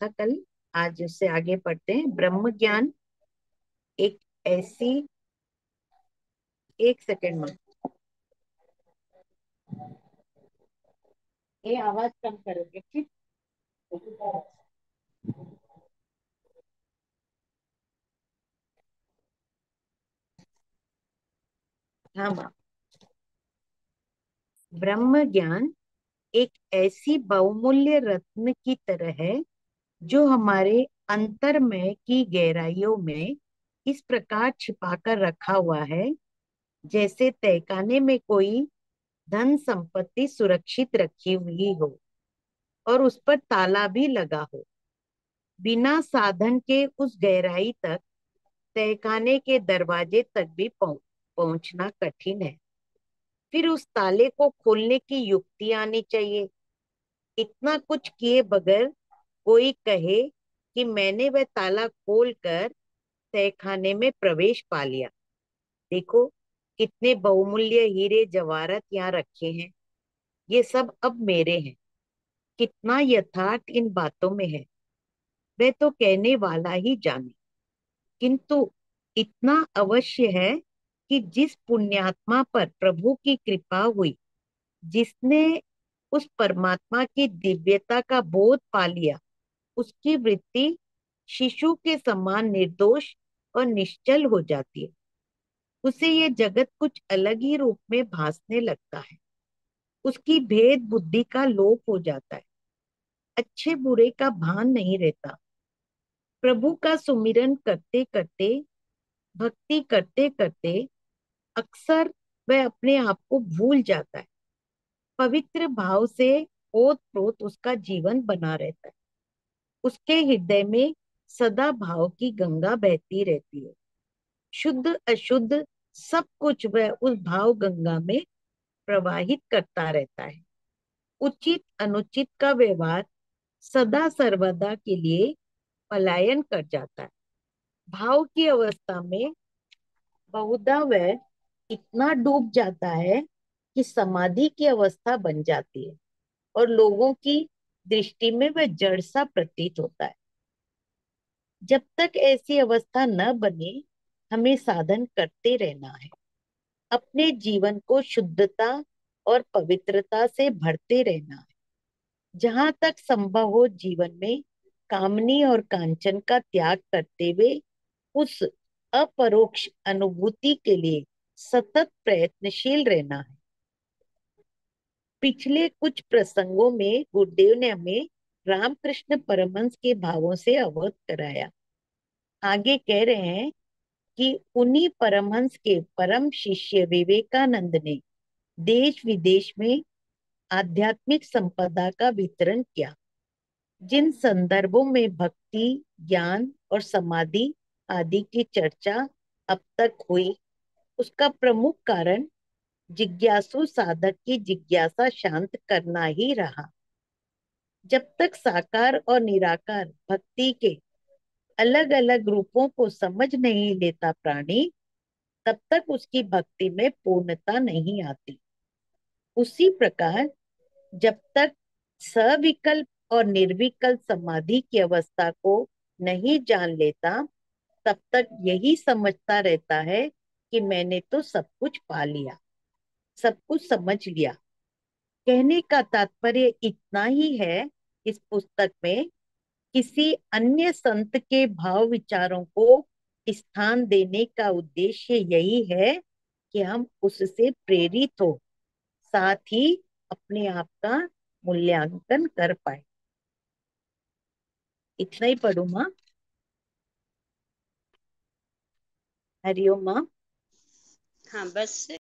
था कल, आज उससे आगे पढ़ते हैं। ब्रह्म ज्ञान एक ऐसी, एक सेकंड में, ये आवाज कम करोगे ठीक? हाँ माँ। ब्रह्म ज्ञान एक ऐसी बहुमूल्य रत्न की तरह है जो हमारे अंतर्मय की गहराइयों में इस प्रकार छिपा कर रखा हुआ है, जैसे तहखाने में कोई धन संपत्ति सुरक्षित रखी हुई हो और उस पर ताला भी लगा हो। बिना साधन के उस गहराई तक, तहखाने के दरवाजे तक भी पहुंचना कठिन है। फिर उस ताले को खोलने की युक्ति आनी चाहिए। इतना कुछ किए बगैर कोई कहे कि मैंने वह ताला खोलकर तहखाने में प्रवेश पा लिया। देखो कितने बहुमूल्य हीरे जवाहरात यहाँ रखे हैं, ये सब अब मेरे हैं। कितना यथार्थ इन बातों में है, वह तो कहने वाला ही जाने। किंतु इतना अवश्य है कि जिस पुण्यात्मा पर प्रभु की कृपा हुई, जिसने उस परमात्मा की दिव्यता का बोध पा लिया, उसकी वृत्ति शिशु के समान निर्दोष और निश्चल हो जाती है। उसे ये जगत कुछ अलग ही रूप में भासने लगता है। उसकी भेद बुद्धि का लोप हो जाता है। अच्छे बुरे का भान नहीं रहता। प्रभु का सुमिरन करते करते, भक्ति करते करते अक्सर वह अपने आप को भूल जाता है। पवित्र भाव से ओत प्रोत उसका जीवन बना रहता है। उसके हृदय में सदा भाव की गंगा बहती रहती है। शुद्ध अशुद्ध सब कुछ वह उस भाव गंगा में प्रवाहित करता रहता है। उचित अनुचित का व्यवहार सदा सर्वदा के लिए पलायन कर जाता है। भाव की अवस्था में बहुधा वह इतना डूब जाता है कि समाधि की अवस्था बन जाती है और लोगों की दृष्टि में वह जड़ सा प्रतीत होता है। जब तक ऐसी अवस्था न बने, हमें साधन करते रहना है। अपने जीवन को शुद्धता और पवित्रता से भरते रहना है। जहां तक संभव हो जीवन में कामनी और कांचन का त्याग करते हुए उस अपरोक्ष अनुभूति के लिए सतत प्रयत्नशील रहना है। पिछले कुछ प्रसंगों में गुरुदेव ने हमें रामकृष्ण परमहंस के भावों से अवगत कराया। आगे कह रहे हैं कि उन्हीं परमहंस के परम शिष्य विवेकानंद ने देश विदेश में आध्यात्मिक संपदा का वितरण किया। जिन संदर्भों में भक्ति, ज्ञान और समाधि आदि की चर्चा अब तक हुई, उसका प्रमुख कारण जिज्ञासु साधक की जिज्ञासा शांत करना ही रहा। जब तक साकार और निराकार भक्ति के अलग अलग रूपों को समझ नहीं लेता प्राणी, तब तक उसकी भक्ति में पूर्णता नहीं आती। उसी प्रकार जब तक सविकल्प और निर्विकल्प समाधि की अवस्था को नहीं जान लेता, तब तक यही समझता रहता है कि मैंने तो सब कुछ पा लिया, सब कुछ समझ लिया। कहने का तात्पर्य इतना ही है, इस पुस्तक में किसी अन्य संत के भाव विचारों को स्थान देने का उद्देश्य यही है कि हम उससे प्रेरित हो, साथ ही अपने आप का मूल्यांकन कर पाए। इतना ही पढ़ू माँ? हरिओम माँ। हाँ बस।